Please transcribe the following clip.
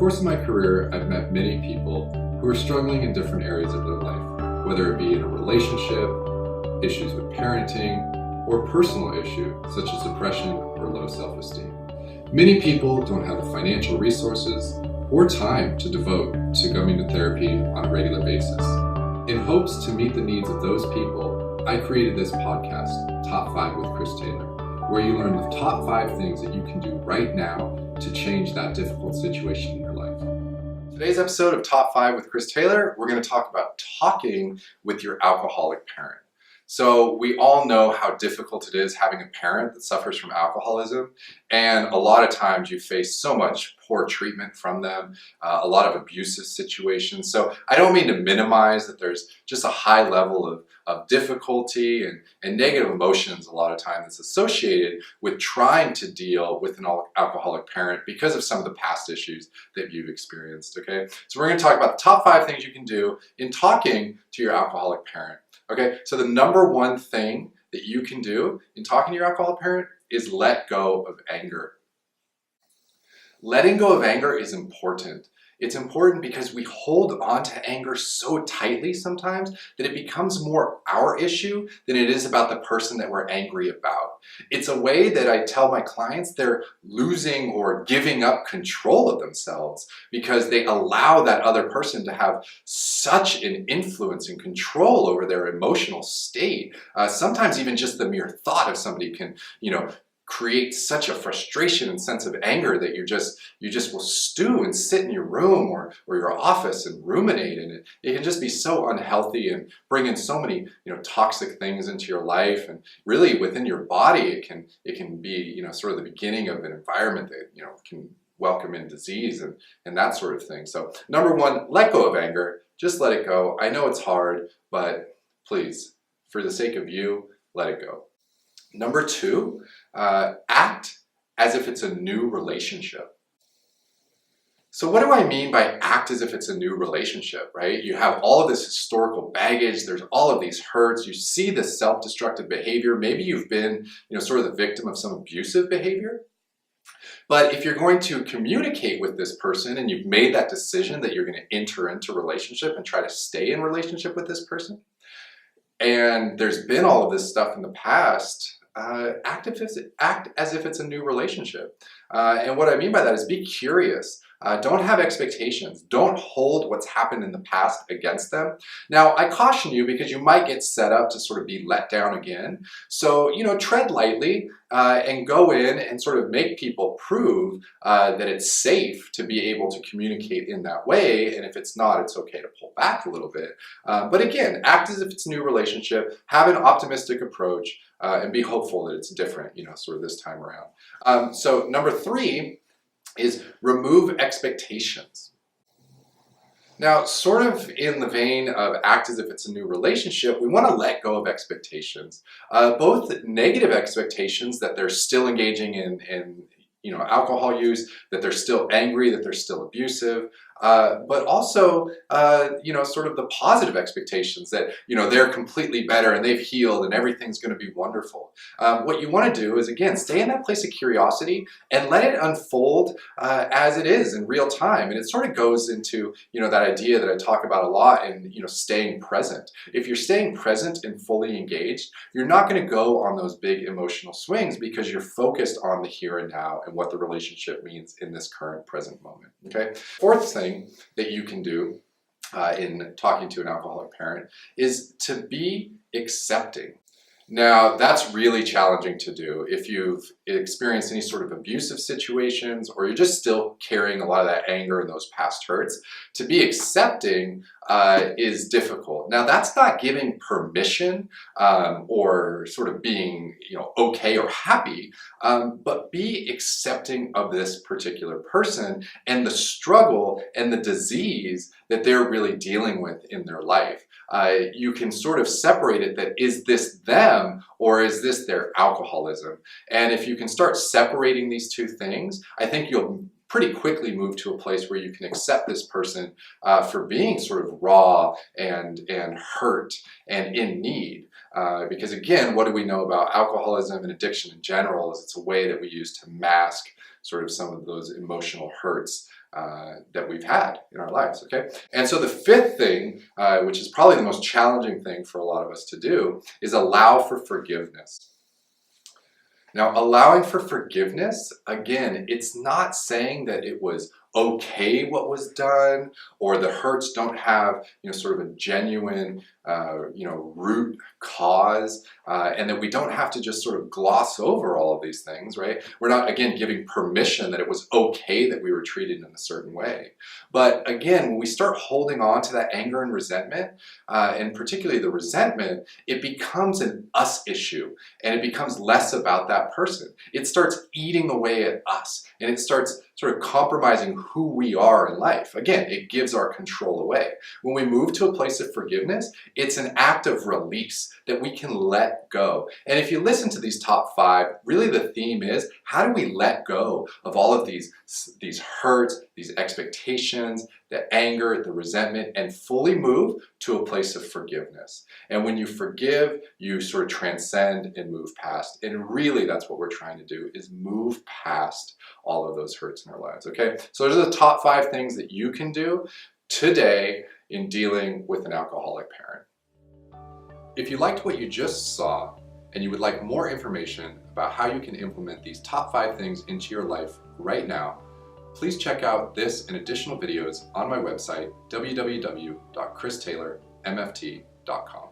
course of my career, I've met many people who are struggling in different areas of their life, whether it be in a relationship, issues with parenting, or a personal issue such as depression or low self-esteem. Many people don't have the financial resources or time to devote to going to therapy on a regular basis. In hopes to meet the needs of those people, I created this podcast, Top 5 with Chris Taylor, where you learn the top 5 things that you can do right now to change that difficult situation in your life. Today's episode of Top 5 with Chris Taylor, we're going to talk about talking with your alcoholic parent. So we all know how difficult it is having a parent that suffers from alcoholism, and a lot of times you face so much poor treatment from them, a lot of abusive situations. So I don't mean to minimize that there's just a high level of difficulty and negative emotions a lot of times that's associated with trying to deal with an alcoholic parent because of some of the past issues that you've experienced, okay? So we're going to talk about the top 5 things you can do in talking to your alcoholic parent. Okay, so the number one thing that you can do in talking to your alcoholic parent is let go of anger. Letting go of anger is important. It's important because we hold on to anger so tightly sometimes that it becomes more our issue than it is about the person that we're angry about. It's a way that I tell my clients they're losing or giving up control of themselves because they allow that other person to have such an influence and control over their emotional state. Sometimes even just the mere thought of somebody can, create such a frustration and sense of anger that you just will stew and sit in your room or your office and ruminate, and it can just be so unhealthy and bring in so many toxic things into your life, and really within your body it can be sort of the beginning of an environment that can welcome in disease and that sort of thing. So number one, let go of anger. Just let it go. I know it's hard, but please, for the sake of you, let it go. Number 2, act as if it's a new relationship. So what do I mean by act as if it's a new relationship, right? You have all of this historical baggage, there's all of these hurts, you see this self-destructive behavior, maybe you've been sort of the victim of some abusive behavior. But if you're going to communicate with this person and you've made that decision that you're going to enter into a relationship and try to stay in relationship with this person, and there's been all of this stuff in the past, act as if it's a new relationship. And what I mean by that is be curious. Don't have expectations. Don't hold what's happened in the past against them. Now, I caution you because you might get set up to sort of be let down again. So, tread lightly and go in and sort of make people prove that it's safe to be able to communicate in that way. And if it's not, it's okay to pull back a little bit. But again, act as if it's a new relationship. Have an optimistic approach and be hopeful that it's different, sort of this time around. So number 3 is remove expectations. Now, sort of in the vein of act as if it's a new relationship, we want to let go of expectations. Both negative expectations that they're still engaging in alcohol use, that they're still angry, that they're still abusive, but also, sort of the positive expectations that, they're completely better and they've healed and everything's going to be wonderful. What you want to do is, again, stay in that place of curiosity and let it unfold as it is in real time. And it sort of goes into, that idea that I talk about a lot in, staying present. If you're staying present and fully engaged, you're not going to go on those big emotional swings because you're focused on the here and now and what the relationship means in this current present moment. Okay. 4th thing that you can do in talking to an alcoholic parent is to be accepting. Now, that's really challenging to do if you've experienced any sort of abusive situations or you're just still carrying a lot of that anger and those past hurts. To be accepting is difficult. Now, that's not giving permission or sort of being okay or happy, but be accepting of this particular person and the struggle and the disease that they're really dealing with in their life. You can sort of separate it that is this them or is this their alcoholism? And if you can start separating these two things, I think you'll pretty quickly move to a place where you can accept this person for being sort of raw and hurt and in need. Because again, what do we know about alcoholism and addiction in general is it's a way that we use to mask sort of some of those emotional hurts that we've had in our lives, okay? And so the fifth thing, which is probably the most challenging thing for a lot of us to do, is allow for forgiveness. Now, allowing for forgiveness, again, it's not saying that it was okay what was done, or the hurts don't have, sort of a genuine, root cause, and that we don't have to just sort of gloss over all of these things, right? We're not, again, giving permission that it was okay that we were treated in a certain way. But again, when we start holding on to that anger and resentment, and particularly the resentment, it becomes an us issue, and it becomes less about that person. It starts eating away at us, and it starts sort of compromising who we are in life. Again, it gives our control away. When we move to a place of forgiveness, it's an act of release that we can let go. And if you listen to these top 5, really the theme is, how do we let go of all of these hurts, these expectations, the anger, the resentment, and fully move to a place of forgiveness. And when you forgive, you sort of transcend and move past. And really, that's what we're trying to do, is move past all of those hurts in our lives, okay? So those are the top 5 things that you can do today in dealing with an alcoholic parent. If you liked what you just saw, and you would like more information about how you can implement these top 5 things into your life right now, please check out this and additional videos on my website, www.christaylormft.com.